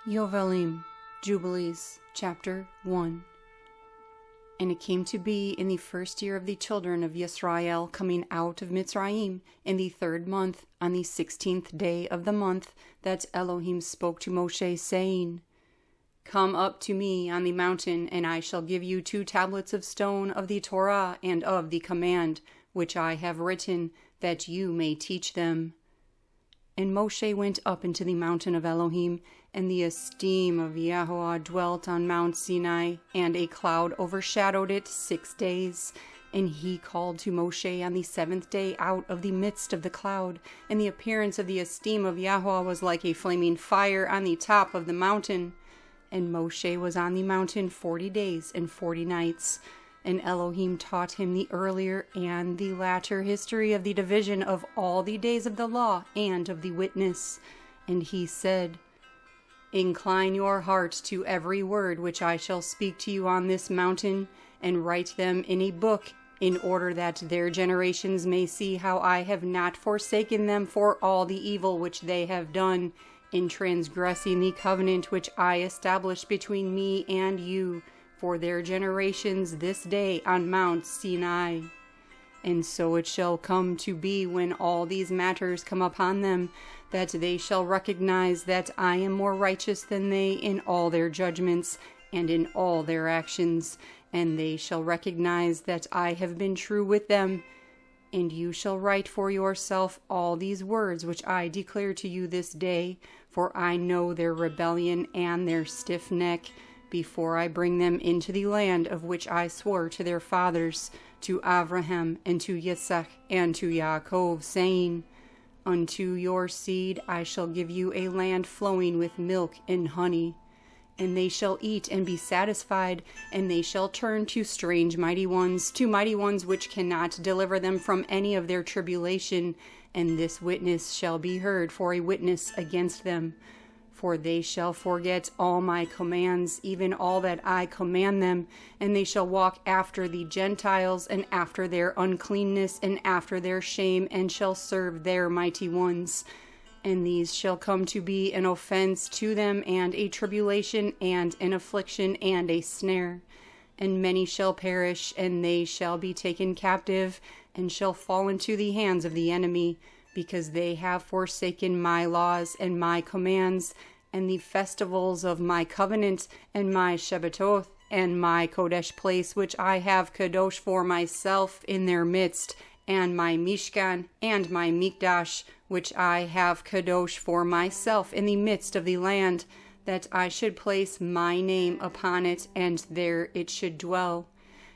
Yobelim, Jubilees, chapter 1. And it came to be in the first year of the children of Yisrael coming out of Mitzrayim, in the 3rd month, on the 16th day of the month, that Elohim spoke to Mosheh, saying, Come up to me on the mountain, and I shall give you 2 tablets of stone of the Torah and of the command, which I have written, that you may teach them. And Mosheh went up into the mountain of Elohim, and the esteem of Yehua dwelt on Mount Sinai, and a cloud overshadowed it 6 days. And he called to Mosheh on the 7th day out of the midst of the cloud, and the appearance of the esteem of Yehua was like a flaming fire on the top of the mountain. And Mosheh was on the mountain 40 days and 40 nights. And Elohim taught him the earlier and the latter history of the division of all the days of the law and of the witness. And he said, Incline your heart to every word which I shall speak to you on this mountain, and write them in a book, in order that their generations may see how I have not forsaken them for all the evil which they have done, in transgressing the covenant which I established between me and you, for their generations this day on Mount Sinai. And so it shall come to be when all these matters come upon them, that they shall recognize that I am more righteous than they in all their judgments and in all their actions, and they shall recognize that I have been true with them. And you shall write for yourself all these words which I declare to you this day, for I know their rebellion and their stiff neck, before I bring them into the land of which I swore to their fathers, to Abraham and to Yitzchak and to Yaakov, saying, Unto your seed I shall give you a land flowing with milk and honey. And they shall eat and be satisfied, and they shall turn to strange mighty ones, to mighty ones which cannot deliver them from any of their tribulation, and this witness shall be heard for a witness against them. For they shall forget all my commands, even all that I command them, and they shall walk after the Gentiles, and after their uncleanness, and after their shame, and shall serve their mighty ones. And these shall come to be an offense to them, and a tribulation, and an affliction, and a snare. And many shall perish, and they shall be taken captive, and shall fall into the hands of the enemy, because they have forsaken my laws and my commands, and the festivals of my covenant, and my Shabbath, and my Kodesh place, which I have qadosh for myself in their midst, and my Mishkan, and my Mikdash, which I have qadosh for myself in the midst of the land, that I should place my name upon it, and there it should dwell.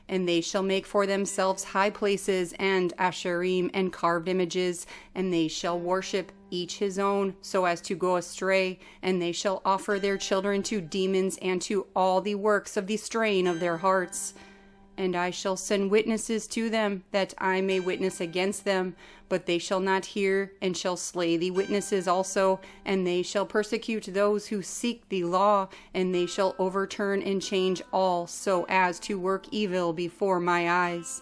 And they shall make for themselves high places, and asherim, and carved images, and they shall worship each his own, so as to go astray, and they shall offer their children to demons, and to all the works of the straying of their hearts. And I shall send witnesses to them, that I may witness against them, but they shall not hear, and shall slay the witnesses also, and they shall persecute those who seek the law, and they shall overturn and change all, so as to work evil before my eyes.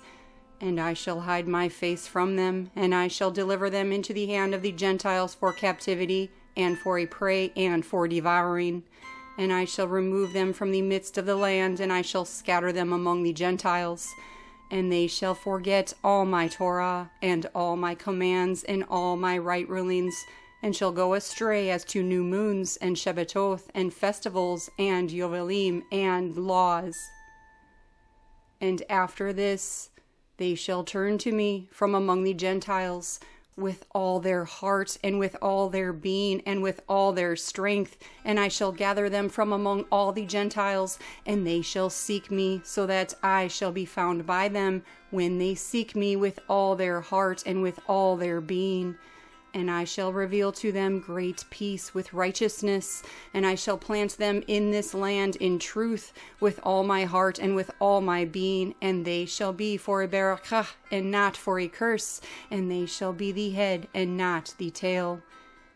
And I shall hide my face from them, and I shall deliver them into the hand of the Gentiles for captivity, and for a prey, and for devouring. And I shall remove them from the midst of the land, and I shall scatter them among the Gentiles. And they shall forget all my Torah, and all my commands, and all my right rulings, and shall go astray as to new moons, and Shabbath, and festivals, and Yobelim, and laws. And after this they shall turn to me from among the Gentiles, with all their heart, and with all their being, and with all their strength, and I shall gather them from among all the Gentiles, and they shall seek me, so that I shall be found by them, when they seek me with all their heart, and with all their being. And I shall reveal to them great peace with righteousness, and I shall plant them in this land in truth, with all my heart and with all my being, and they shall be for a berakah and not for a curse, and they shall be the head and not the tail.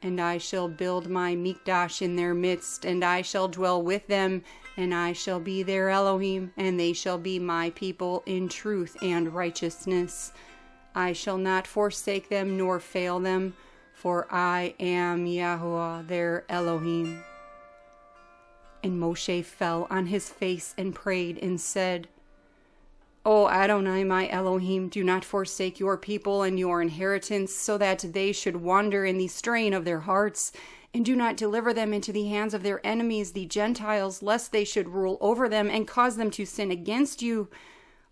And I shall build my Mikdash in their midst, and I shall dwell with them, and I shall be their Elohim, and they shall be my people in truth and righteousness. I shall not forsake them nor fail them, for I am Yehua, their Elohim. And Mosheh fell on his face and prayed and said, O Adonai, my Elohim, do not forsake your people and your inheritance, so that they should wander in the strain of their hearts, and do not deliver them into the hands of their enemies, the Gentiles, lest they should rule over them and cause them to sin against you.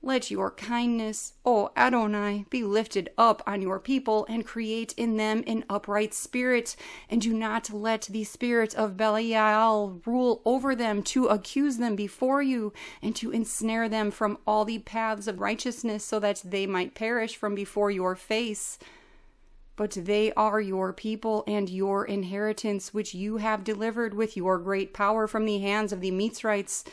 Let your kindness, O Adonai, be lifted up on your people, and create in them an upright spirit, and do not let the spirit of Belial rule over them, to accuse them before you, and to ensnare them from all the paths of righteousness, so that they might perish from before your face. But they are your people and your inheritance, which you have delivered with your great power from the hands of the Mitzrites.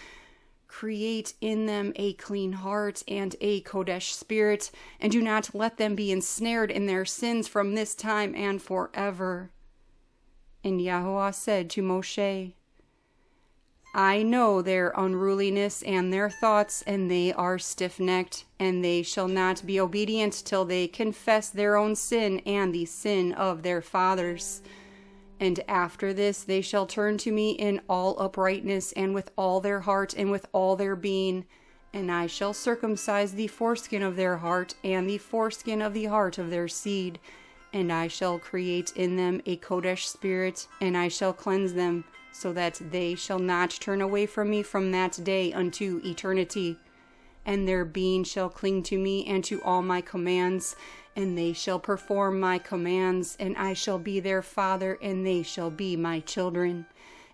Create in them a clean heart and a qadosh spirit, and do not let them be ensnared in their sins from this time and forever. And Yahweh said to Mosheh, I know their unruliness and their thoughts, and they are stiff-necked, and they shall not be obedient till they confess their own sin and the sin of their fathers. And after this they shall turn to me in all uprightness, and with all their heart, and with all their being. And I shall circumcise the foreskin of their heart, and the foreskin of the heart of their seed. And I shall create in them a qadosh spirit, and I shall cleanse them, so that they shall not turn away from me from that day unto eternity. And their being shall cling to me and to all my commands, and they shall perform my commands, and I shall be their father, and they shall be my children.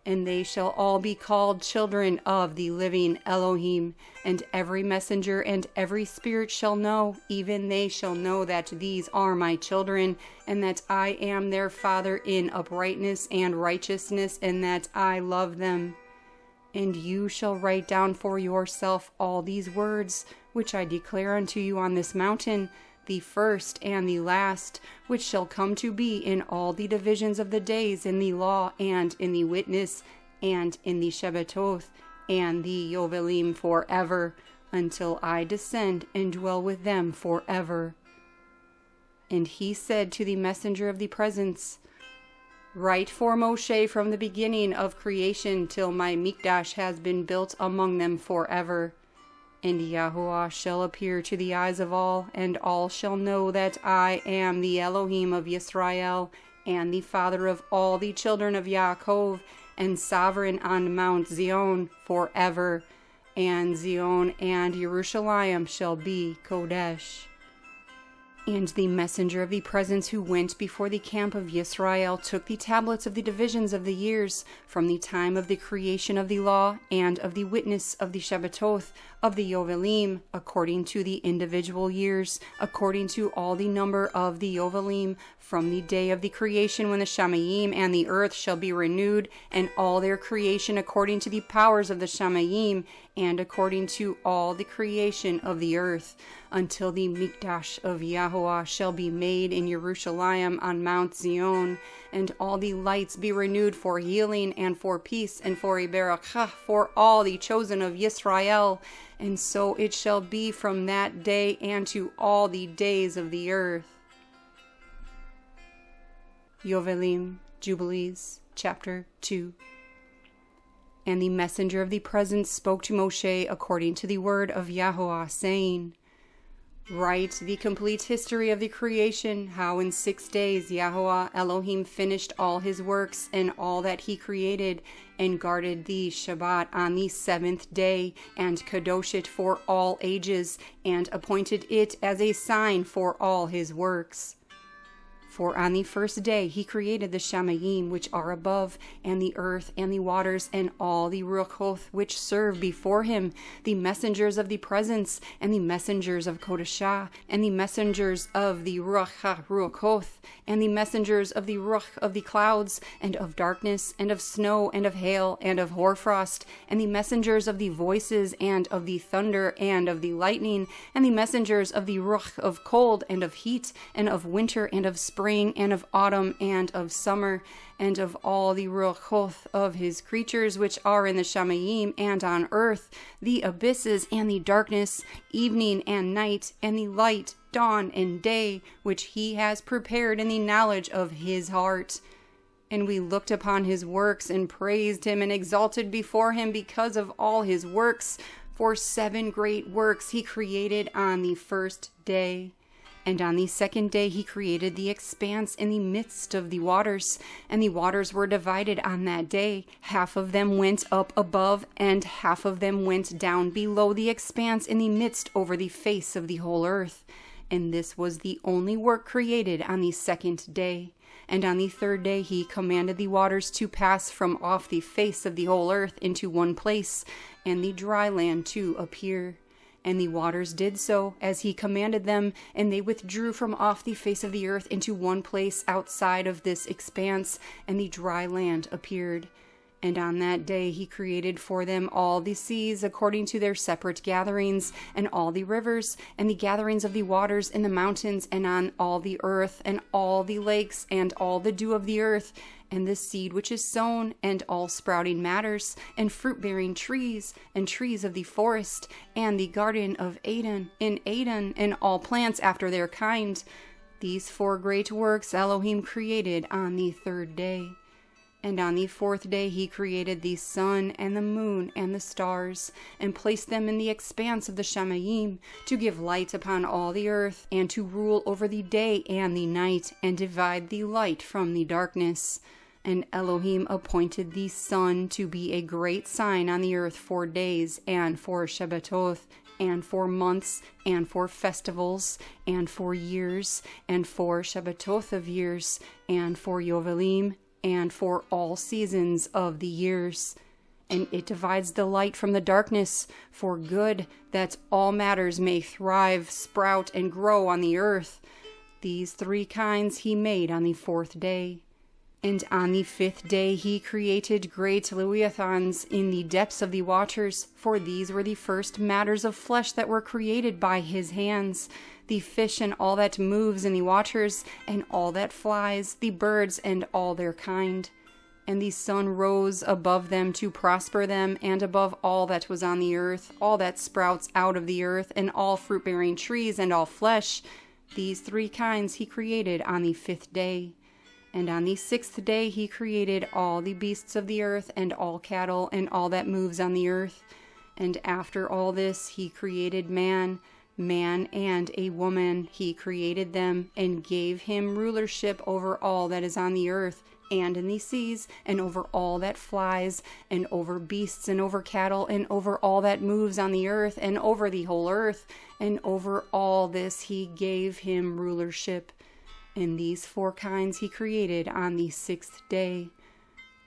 And they shall all be called children of the living Elohim. And every messenger and every spirit shall know, even they shall know that these are my children, and that I am their father in uprightness and righteousness, and that I love them. And you shall write down for yourself all these words, which I declare unto you on this mountain, the first and the last, which shall come to be in all the divisions of the days, in the law, and in the witness, and in the Shabbath, and the Yobelim forever, until I descend and dwell with them forever. And he said to the messenger of the presence, Write for Mosheh from the beginning of creation till my mikdash has been built among them forever. And Yahweh shall appear to the eyes of all, and all shall know that I am the Elohim of Yisrael, and the father of all the children of Yaakov, and sovereign on Mount Zion forever. And Zion and Jerusalem shall be Kodesh. And the messenger of the presence who went before the camp of Yisrael took the tablets of the divisions of the years, from the time of the creation of the law, and of the witness of the Shabbath, of the Yobelim, according to the individual years, according to all the number of the Yobelim, from the day of the creation when the Shamayim and the earth shall be renewed, and all their creation according to the powers of the Shamayim, and according to all the creation of the earth, until the mikdash of Yahweh shall be made in Jerusalem on Mount Zion, and all the lights be renewed for healing and for peace and for a berakah for all the chosen of Yisrael. And so it shall be from that day and to all the days of the earth. Yobelim, Jubilees, chapter 2. And the messenger of the presence spoke to Mosheh according to the word of Yahweh, saying, Write the complete history of the creation, how in 6 days Yahweh Elohim finished all his works and all that he created, and guarded the Shabbat on the 7th day, and qadosh it for all ages, and appointed it as a sign for all his works. For on the first day he created the Shamayim which are above, and the earth and the waters, and all the Ruach which serve before him, the messengers of the presence, and the messengers of Kodeshah, and the messengers of the Ruah Ha'Qodesh, and the messengers of the Ruach of the clouds, and of darkness, and of snow, and of hail, and of hoarfrost, and the messengers of the voices, and of the thunder, and of the lightning, and the messengers of the Ruach of cold, and of heat, and of winter, and of spring, and of autumn, and of summer, and of all the Ruach of his creatures which are in the Shamayim and on earth, the abysses and the darkness, evening and night, and the light, dawn and day, which he has prepared in the knowledge of his heart. And we looked upon his works and praised him and exalted before him because of all his works. For 7 great works he created on the first day. And on the second day he created the expanse in the midst of the waters. And the waters were divided on that day. Half of them went up above, and half of them went down below the expanse in the midst over the face of the whole earth. And this was the only work created on the second day. And on the third day he commanded the waters to pass from off the face of the whole earth into one place, and the dry land to appear. And the waters did so as he commanded them, and they withdrew from off the face of the earth into one place outside of this expanse, and the dry land appeared. And on that day he created for them all the seas according to their separate gatherings, and all the rivers, and the gatherings of the waters in the mountains, and on all the earth, and all the lakes, and all the dew of the earth, and the seed which is sown, and all sprouting matters, and fruit-bearing trees, and trees of the forest, and the garden of Eden, and all plants after their kind. These 4 great works Elohim created on the third day. And on the fourth day he created the sun and the moon and the stars, and placed them in the expanse of the Shamayim, to give light upon all the earth, and to rule over the day and the night, and divide the light from the darkness. And Elohim appointed the sun to be a great sign on the earth for days, and for Shabbath, and for months, and for festivals, and for years, and for Shabbath of years, and for Yobelim, and for all seasons of the years. And it divides the light from the darkness, for good, that all matters may thrive, sprout, and grow on the earth. These 3 kinds he made on the 4th day. And on the 5th day he created great leviathans in the depths of the waters, for these were the first matters of flesh that were created by his hands, the fish and all that moves in the waters, and all that flies, the birds and all their kind. And the sun rose above them to prosper them, and above all that was on the earth, all that sprouts out of the earth, and all fruit-bearing trees, and all flesh. These 3 kinds he created on the 5th day. And on the 6th day he created all the beasts of the earth, and all cattle, and all that moves on the earth. And after all this he created man and a woman he created them, and gave him rulership over all that is on the earth, and in the seas, and over all that flies, and over beasts, and over cattle, and over all that moves on the earth, and over the whole earth. And over all this he gave him rulership. And these 4 kinds he created on the 6th day.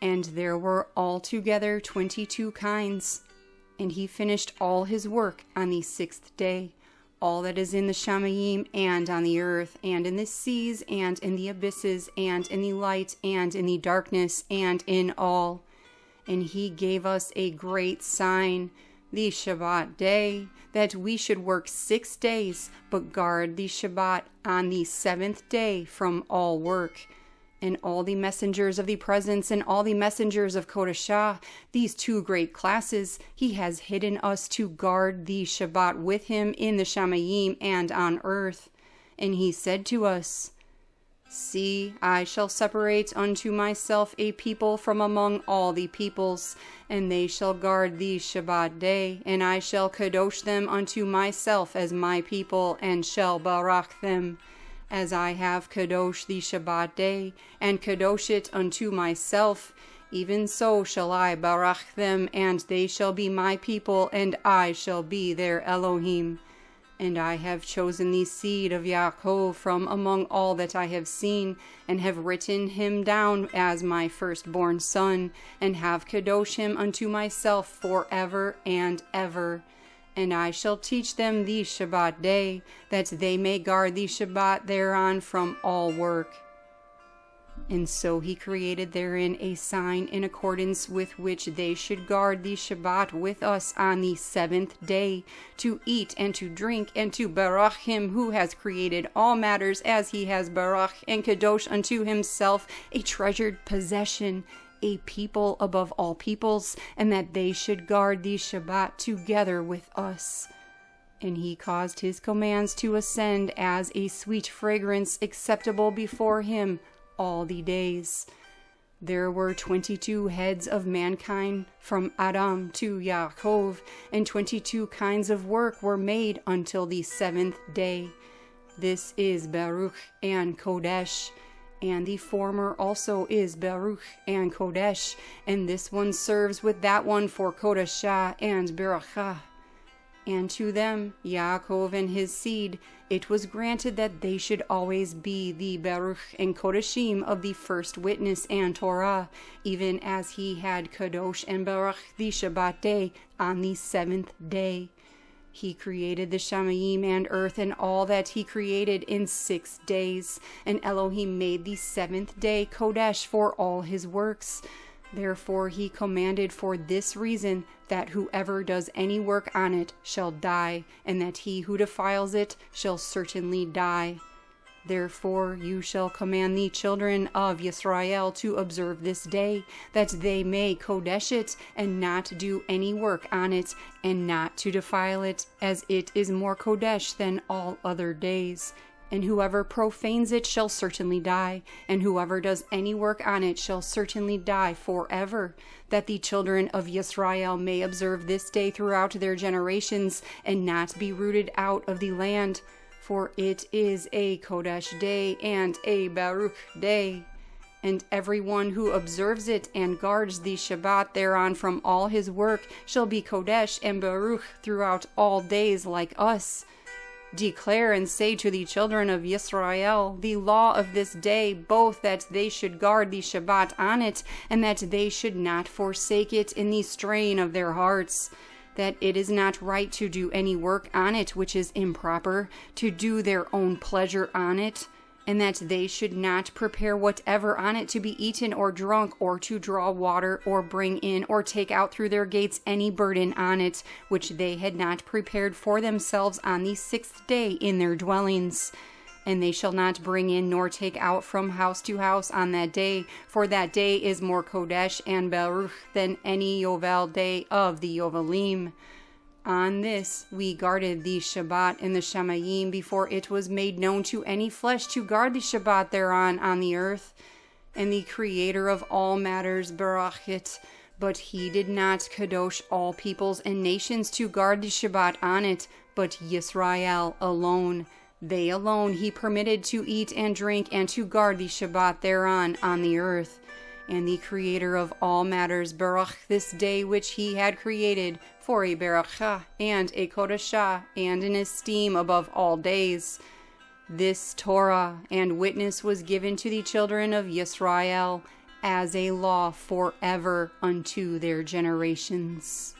And there were altogether 22 kinds. And he finished all his work on the 6th day, all that is in the Shamayim, and on the earth, and in the seas, and in the abysses, and in the light, and in the darkness, and in all. And he gave us a great sign, the Shabbat day, that we should work 6 days, but guard the Shabbat on the 7th day from all work. And all the messengers of the presence, and all the messengers of qadosh, these 2 great classes, he has hidden us to guard the Shabbat with him in the Shamayim and on earth. And he said to us, See, I shall separate unto myself a people from among all the peoples, and they shall guard the Shabbat day, and I shall qadosh them unto myself as my people, and shall berakah them. As I have qadosh the Shabbat day, and qadosh it unto myself, even so shall I berakah them, and they shall be my people, and I shall be their Elohim. And I have chosen the seed of Yaakov from among all that I have seen, and have written him down as my firstborn son, and have qadosh him unto myself forever and ever. And I shall teach them the Shabbat day, that they may guard the Shabbat thereon from all work. And so he created therein a sign in accordance with which they should guard the Shabbat with us on the 7th day, to eat and to drink, and to berakah him who has created all matters as he has berakah, and qadosh unto himself a treasured possession, a people above all peoples, and that they should guard the Shabbat together with us. And he caused his commands to ascend as a sweet fragrance acceptable before him all the days. There were 22 heads of mankind from Adam to Yaakov, and 22 kinds of work were made until the 7th day. This is Baruch and Kodesh, and the former also is Baruch and Kodesh, and this one serves with that one for Kodeshah and berakah. And to them, Yaakov and his seed, it was granted that they should always be the Baruch and Kodeshim of the first witness and Torah, even as he had Kadosh and Baruch the Shabbat day on the 7th day. He created the Shamayim and earth and all that he created in 6 days, and Elohim made the 7th day Kodesh for all his works. Therefore he commanded for this reason that whoever does any work on it shall die, and that he who defiles it shall certainly die. Therefore you shall command the children of Yisrael to observe this day, that they may Kodesh it, and not do any work on it, and not to defile it, as it is more Kodesh than all other days. And whoever profanes it shall certainly die, and whoever does any work on it shall certainly die forever, that the children of Yisrael may observe this day throughout their generations, and not be rooted out of the land. For it is a Kodesh day and a Baruch day. And everyone who observes it and guards the Shabbat thereon from all his work shall be Kodesh and Baruch throughout all days like us. Declare and say to the children of Yisrael the law of this day, both that they should guard the Shabbat on it, and that they should not forsake it in the strain of their hearts. That it is not right to do any work on it which is improper, to do their own pleasure on it, and that they should not prepare whatever on it to be eaten or drunk, or to draw water, or bring in or take out through their gates any burden on it, which they had not prepared for themselves on the 6th day in their dwellings. And they shall not bring in nor take out from house to house on that day, for that day is more Kodesh and Baruch than any Yovel day of the Yobelim. On this we guarded the Shabbat and the Shamayim before it was made known to any flesh to guard the Shabbat thereon on the earth. And the Creator of all matters berakah it, but he did not kadosh all peoples and nations to guard the Shabbat on it, but Yisrael alone. They alone he permitted to eat and drink and to guard the Shabbat thereon on the earth. And the Creator of all matters berakah this day which he had created for a berakah and a qadosh and an esteem above all days. This Torah and witness was given to the children of Yisrael as a law forever unto their generations.